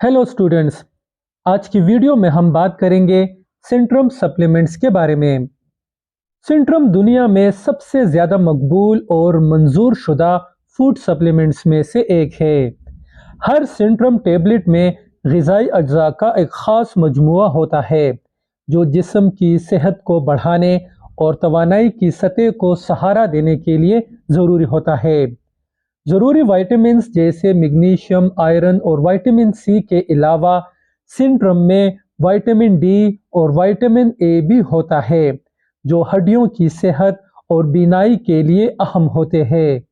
Hello students. आज की video में हम बात करेंगे सिंट्रम सप्लीमेंट्स के बारे में। सिंट्रम दुनिया में सबसे ज़्यादा मकबूल और मंजूर शुदा फूड सप्लीमेंट्स में से एक है। हर सिंट्रम टेबलेट में ग़िज़ाई अज्जा का एक ख़ास मजमुआ होता है जो जिस्म की सेहत को बढ़ाने और तवानाई की सतह को सहारा देने के लिए ज़रूरी होता है। ज़रूरी विटामिन्स जैसे मैग्नीशियम, आयरन और विटामिन सी के अलावा सिंट्रम में विटामिन डी और विटामिन ए भी होता है जो हड्डियों की सेहत और बीनाई के लिए अहम होते हैं।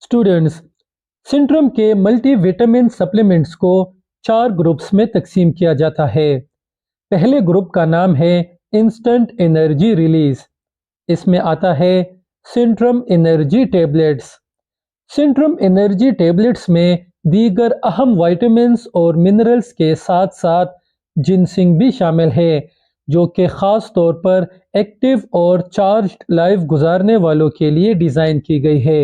स्टूडेंट्स, सिंट्रम के मल्टी विटामिन सप्लीमेंट्स को 4 ग्रुप्स में तकसीम किया जाता है। पहले ग्रुप का नाम है इंस्टेंट एनर्जी रिलीज। इसमें आता है सिंट्रम एनर्जी टेबलेट्स। सिंट्रम एनर्जी टेबलेट्स में दीगर अहम विटामिन्स और मिनरल्स के साथ साथ जिनसिंग भी शामिल है जो कि ख़ास तौर पर एक्टिव और चार्ज्ड लाइफ गुजारने वालों के लिए डिज़ाइन की गई है।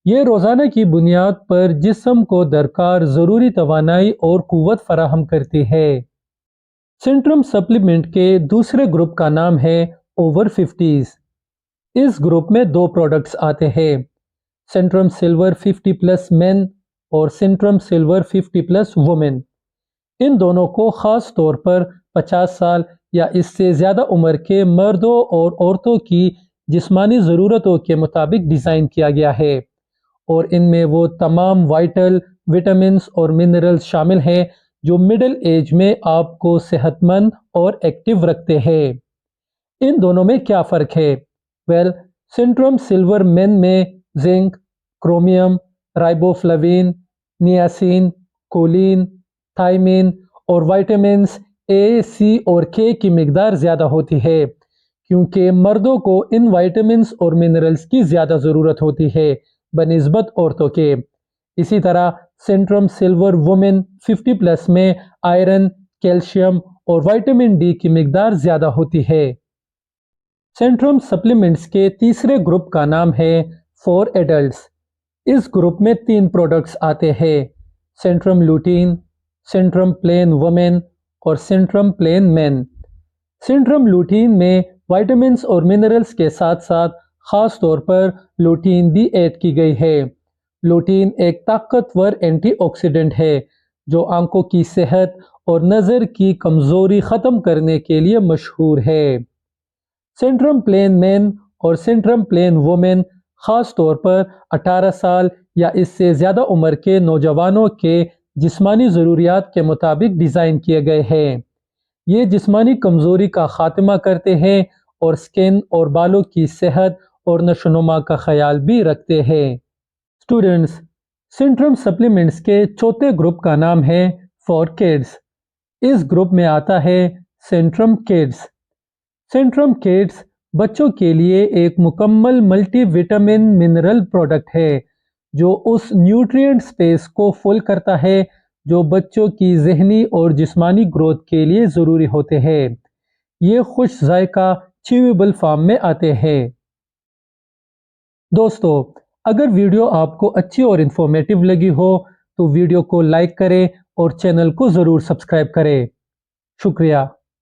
ये रोज़ाना की बुनियाद पर जिस्म को दरकार ज़रूरी तवानाई और क़ुव्वत फराहम करती है। सिंट्रम सप्लीमेंट के दूसरे ग्रुप का नाम है ओवर 50s। इस ग्रुप में 2 प्रोडक्ट्स आते हैं, सिंट्रम सिल्वर 50+ मेन और सिंट्रम सिल्वर 50+ वुमेन। इन दोनों को ख़ास तौर पर 50 साल या इससे ज़्यादा उम्र के मर्दों और औरतों की जिस्मानी ज़रूरतों के मुताबिक डिज़ाइन किया गया है और इनमें वो तमाम वाइटल विटामिन्स और मिनरल्स शामिल हैं जो मिडिल एज में आपको सेहतमंद और एक्टिव रखते हैं। इन दोनों में क्या फ़र्क है? सिंट्रम सिल्वर मेन में zinc, chromium, riboflavin, niacin, choline, thiamine और विटामिन्स ए, सी और के की मिकदार ज़्यादा होती है क्योंकि मर्दों को इन विटामिन्स और मिनरल्स की ज़्यादा ज़रूरत होती है बनिस्बत औरतों के। इसी तरह सिंट्रम सिल्वर वुमेन 50+ में आयरन, कैल्शियम और विटामिन डी की मिकदार ज़्यादा होती है। सिंट्रम सप्लीमेंट्स के तीसरे ग्रुप का नाम है फॉर एडल्ट्स। इस ग्रुप में 3 प्रोडक्ट्स आते हैं, सिंट्रम लूटीन, सिंट्रम प्लेन वुमेन और सिंट्रम प्लेन मेन। सिंट्रम लूटीन में विटामिन्स और मिनरल्स के साथ साथ ख़ास तौर पर लूटीन भी ऐड की गई है। लूटीन एक ताकतवर एंटीऑक्सीडेंट है जो आंखों की सेहत और नज़र की कमज़ोरी ख़त्म करने के लिए मशहूर है। सिंट्रम प्लेन मेन और सिंट्रम प्लेन वुमेन ख़ास तौर पर 18 साल या इससे ज़्यादा उम्र के नौजवानों के जिस्मानी ज़रूरियात के मुताबिक डिज़ाइन किए गए हैं। ये जिस्मानी कमज़ोरी का ख़ात्मा करते हैं और स्किन और बालों की सेहत और नशोनुमा का ख्याल भी रखते हैं। स्टूडेंट्स, सिंट्रम सप्लीमेंट्स के चौथे ग्रुप का नाम है फॉर किड्स। इस ग्रुप में आता है सिंट्रम किड्स। सिंट्रम किड्स बच्चों के लिए एक मुकम्मल मल्टी विटामिन मिनरल प्रोडक्ट है जो उस न्यूट्रिएंट स्पेस को फुल करता है जो बच्चों की ज़हनी और जिस्मानी ग्रोथ के लिए ज़रूरी होते हैं। ये खुश जायका च्यूएबल फॉर्म में आते हैं। दोस्तों, अगर वीडियो आपको अच्छी और इंफॉर्मेटिव लगी हो तो वीडियो को लाइक करें और चैनल को ज़रूर सब्सक्राइब करें। शुक्रिया।